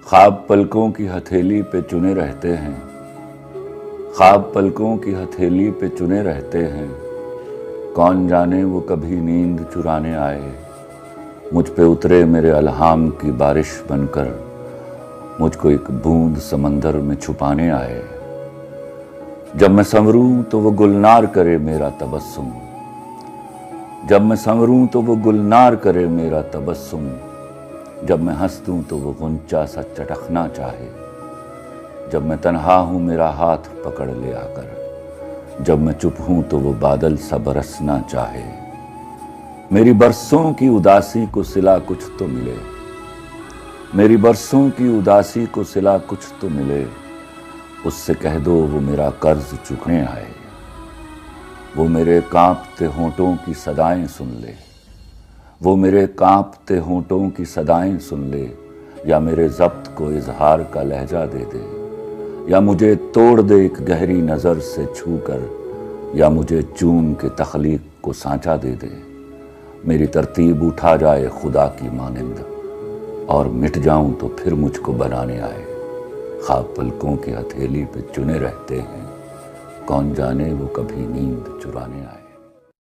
ख्वाब पलकों की हथेली पे चुने रहते हैं, ख्वाब पलकों की हथेली पे चुने रहते हैं। कौन जाने वो कभी नींद चुराने आए, मुझ पे उतरे मेरे अल्हाम की बारिश बनकर, मुझको एक बूंद समंदर में छुपाने आए। जब मैं संवरूं तो वो गुलनार करे मेरा तबस्सुम, जब मैं संवरूं तो वो गुलनार करे मेरा तबस्सुम। जब मैं हंस दूं तो वो गुंचा सा चटकना चाहे, जब मैं तन्हा हूँ मेरा हाथ पकड़ ले आकर, जब मैं चुप हूँ तो वो बादल सा बरसना चाहे। मेरी बरसों की उदासी को सिला कुछ तो मिले, मेरी बरसों की उदासी को सिला कुछ तो मिले। उससे कह दो वो मेरा कर्ज चुकाने आए, वो मेरे कांपते होंठों की सदाएं सुन ले, वो मेरे कांपते होंठों की सदाएं सुन ले। या मेरे ज़ब्त को इजहार का लहजा दे दे, या मुझे तोड़ दे एक गहरी नज़र से छू कर, या मुझे चून के तख्लीक को सांचा दे दे। मेरी तरतीब उठा जाए खुदा की मानिंद, और मिट जाऊं तो फिर मुझको बनाने आए। ख्वाब पलकों की हथेली पे चुने रहते हैं, कौन जाने वो कभी नींद चुराने आए।